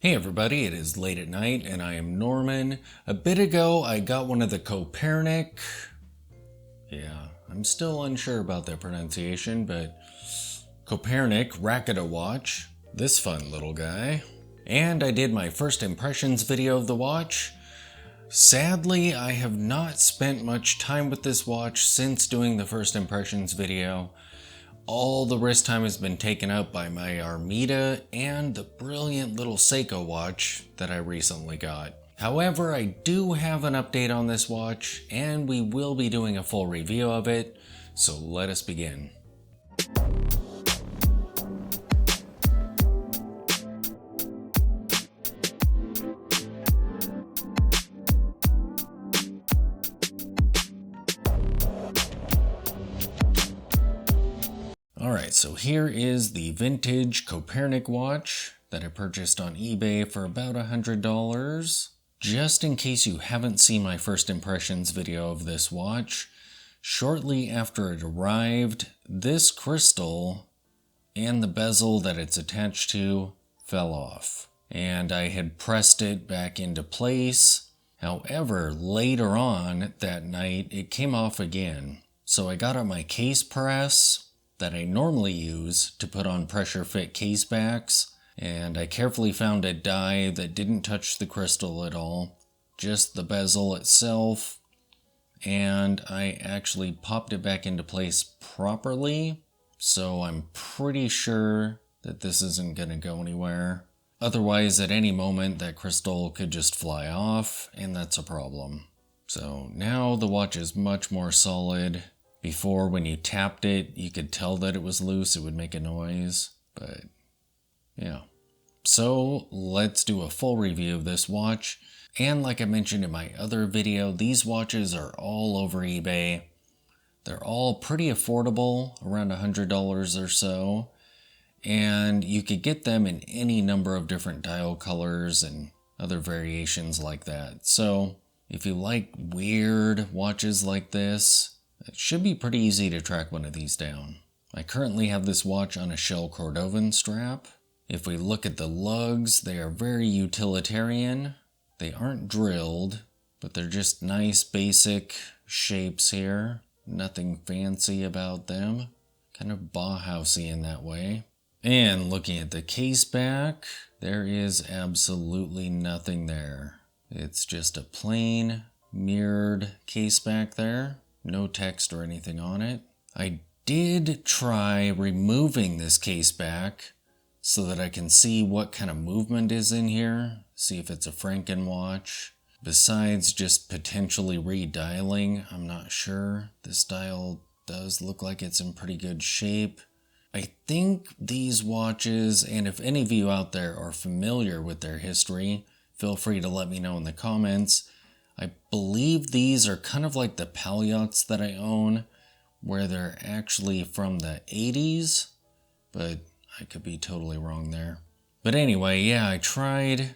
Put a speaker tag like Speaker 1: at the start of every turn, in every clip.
Speaker 1: Hey everybody, it is late at night and I am Norman. A bit ago I got one of the Kopernik. Yeah, I'm still unsure about that pronunciation, but Kopernik Raketa watch. This fun little guy. And I did my first impressions video of the watch. Sadly, I have not spent much time with this watch since doing the first impressions video. All the wrist time has been taken up by my Armida and the brilliant little Seiko watch that I recently got. However, I do have an update on this watch, and we will be doing a full review of it, so let us begin. Alright, so here is the vintage Kopernik watch that I purchased on eBay for about $100. Just in case you haven't seen my first impressions video of this watch, shortly after it arrived, this crystal and the bezel that it's attached to fell off, and I had pressed it back into place. However, later on that night, it came off again. So I got out my case press that I normally use to put on pressure fit case backs, and I carefully found a die that didn't touch the crystal at all, just the bezel itself, and I actually popped it back into place properly, so I'm pretty sure that this isn't gonna go anywhere. Otherwise, at any moment, that crystal could just fly off, and that's a problem. So now the watch is much more solid. Before, when you tapped it, you could tell that it was loose, it would make a noise, but yeah. So let's do a full review of this watch. And like I mentioned in my other video, these watches are all over eBay. They're all pretty affordable, around $100 or so. And you could get them in any number of different dial colors and other variations like that. So if you like weird watches like this, it should be pretty easy to track one of these down. I currently have this watch on a shell Cordovan strap. If we look at the lugs, they are very utilitarian. They aren't drilled, but they're just nice basic shapes here. Nothing fancy about them. Kind of Bauhausy in that way. And looking at the case back, there is absolutely nothing there. It's just a plain mirrored case back there. No text or anything on it. I did try removing this case back so that I can see what kind of movement is in here, see if it's a Franken watch. Besides just potentially redialing, I'm not sure. This dial does look like it's in pretty good shape. I think these watches, and if any of you out there are familiar with their history, feel free to let me know in the comments. I believe these are kind of like the Paliots that I own, where they're actually from the 80s, but I could be totally wrong there. But anyway, yeah, I tried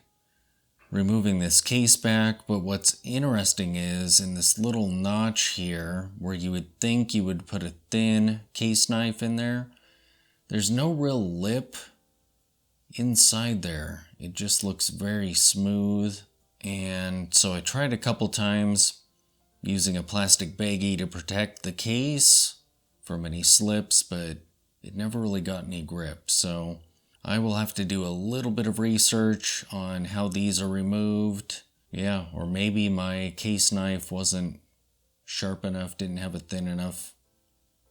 Speaker 1: removing this case back, but what's interesting is in this little notch here, where you would think you would put a thin case knife in there, there's no real lip inside there. It just looks very smooth. And so I tried a couple times using a plastic baggie to protect the case from any slips, but it never really got any grip. So I will have to do a little bit of research on how these are removed. Yeah, or maybe my case knife wasn't sharp enough, didn't have a thin enough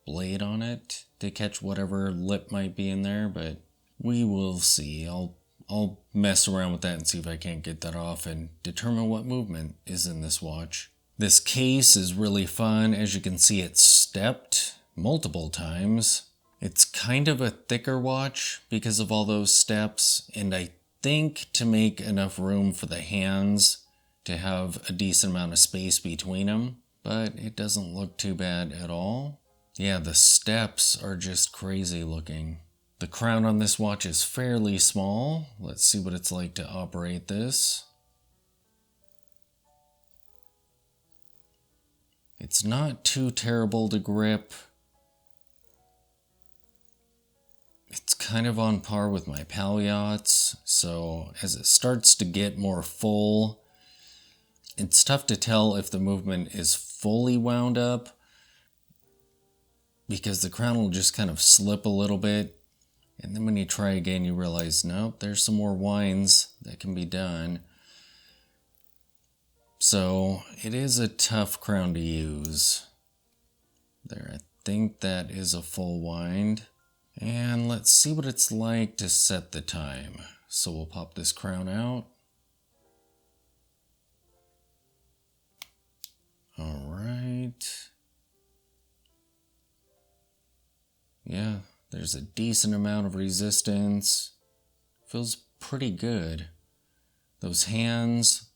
Speaker 1: blade on it to catch whatever lip might be in there, but we will see. I'll mess around with that and see if I can't get that off and determine what movement is in this watch. This case is really fun. As you can see, it's stepped multiple times. It's kind of a thicker watch because of all those steps, and I think to make enough room for the hands to have a decent amount of space between them, but it doesn't look too bad at all. Yeah, the steps are just crazy looking. The crown on this watch is fairly small. Let's see what it's like to operate this. It's not too terrible to grip. It's kind of on par with my Palyachts, so as it starts to get more full, it's tough to tell if the movement is fully wound up because the crown will just kind of slip a little bit. And then when you try again, you realize, nope, there's some more winds that can be done. So it is a tough crown to use. There, I think that is a full wind. And let's see what it's like to set the time. So we'll pop this crown out. All right. Yeah, there's a decent amount of resistance. Feels pretty good. Those hands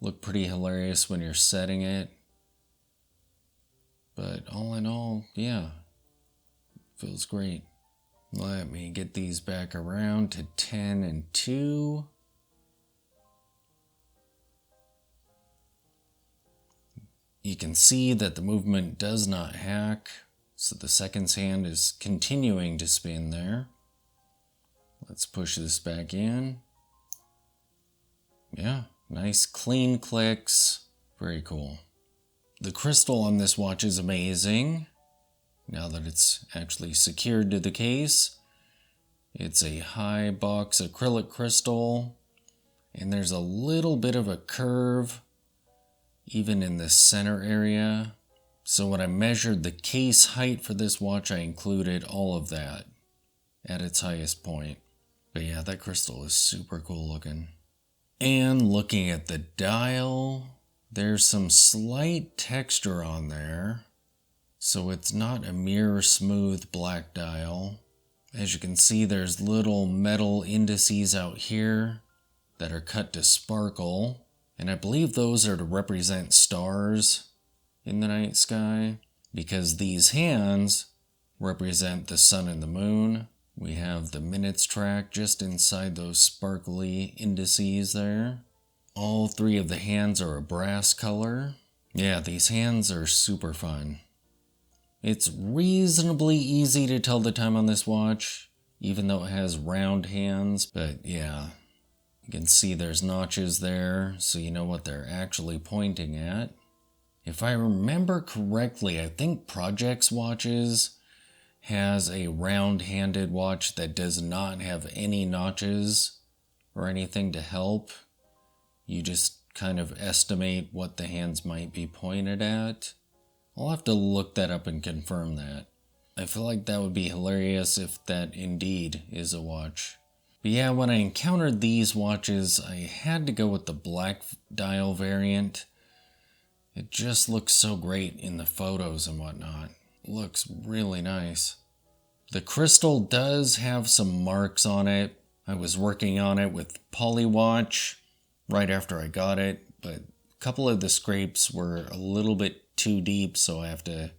Speaker 1: look pretty hilarious when you're setting it. But all in all, yeah, feels great. Let me get these back around to 10 and 2. You can see that the movement does not hack, so the seconds hand is continuing to spin there. Let's push this back in. Yeah, nice clean clicks. Very cool. The crystal on this watch is amazing. Now that it's actually secured to the case, it's a high box acrylic crystal, and there's a little bit of a curve even in the center area. So when I measured the case height for this watch, I included all of that at its highest point. But yeah, that crystal is super cool looking. And looking at the dial, there's some slight texture on there. So it's not a mirror smooth black dial. As you can see, there's little metal indices out here that are cut to sparkle. And I believe those are to represent stars in the night sky, because these hands represent the sun and the moon. We have the minutes track just inside those sparkly indices there. All three of the hands are a brass color. Yeah, these hands are super fun. It's reasonably easy to tell the time on this watch, even though it has round hands, but yeah, you can see there's notches there, so you know what they're actually pointing at. If I remember correctly, I think Projects watches has a round-handed watch that does not have any notches or anything to help. You just kind of estimate what the hands might be pointed at. I'll have to look that up and confirm that. I feel like that would be hilarious if that indeed is a watch. But yeah, when I encountered these watches, I had to go with the black dial variant. It just looks so great in the photos and whatnot. It looks really nice. The crystal does have some marks on it. I was working on it with Polywatch right after I got it, but a couple of the scrapes were a little bit too deep, so I have to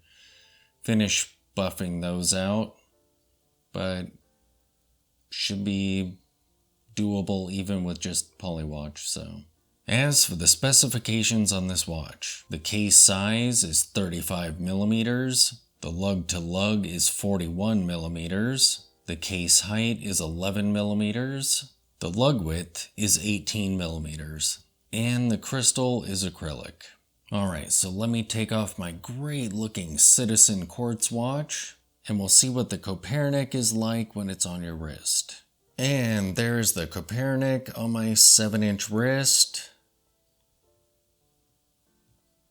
Speaker 1: finish buffing those out. But should be doable even with just Polywatch, so. As for the specifications on this watch, the case size is 35 millimeters, the lug to lug is 41 millimeters, the case height is 11 millimeters, the lug width is 18 millimeters, and the crystal is acrylic. Alright, so let me take off my great looking Citizen quartz watch, and we'll see what the Kopernik is like when it's on your wrist. And there's the Kopernik on my 7-inch wrist.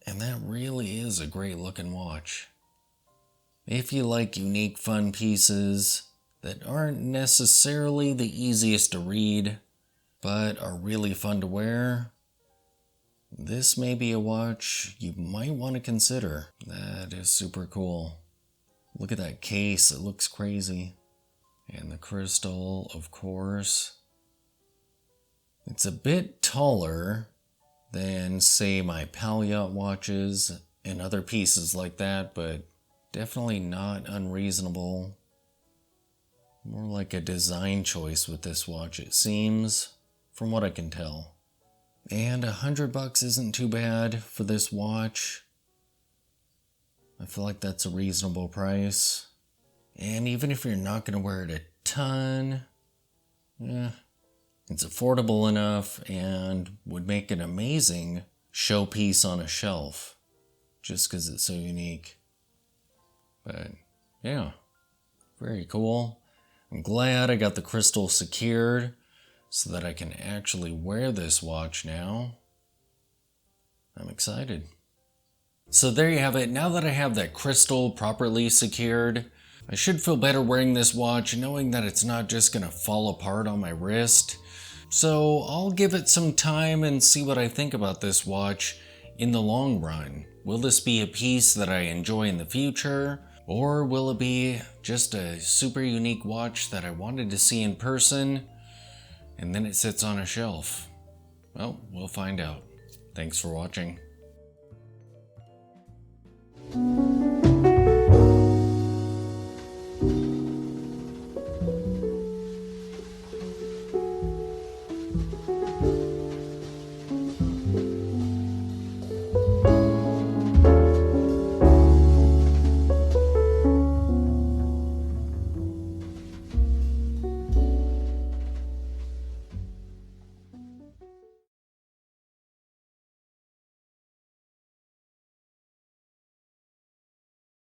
Speaker 1: And that really is a great looking watch. If you like unique fun pieces that aren't necessarily the easiest to read, but are really fun to wear, this may be a watch you might want to consider. That is super cool. Look at that case, it looks crazy. And the crystal, of course. It's a bit taller than, say, my Palyacht watches and other pieces like that, but definitely not unreasonable. More like a design choice with this watch, it seems, from what I can tell. And $100 isn't too bad for this watch. I feel like that's a reasonable price. And even if you're not going to wear it a ton. Yeah, it's affordable enough and would make an amazing showpiece on a shelf just because it's so unique. But yeah, very cool. I'm glad I got the crystal secured so that I can actually wear this watch now. I'm excited. So there you have it. Now that I have that crystal properly secured, I should feel better wearing this watch knowing that it's not just gonna fall apart on my wrist. So I'll give it some time and see what I think about this watch in the long run. Will this be a piece that I enjoy in the future? Or will it be just a super unique watch that I wanted to see in person and then it sits on a shelf? Well, we'll find out. Thanks for watching.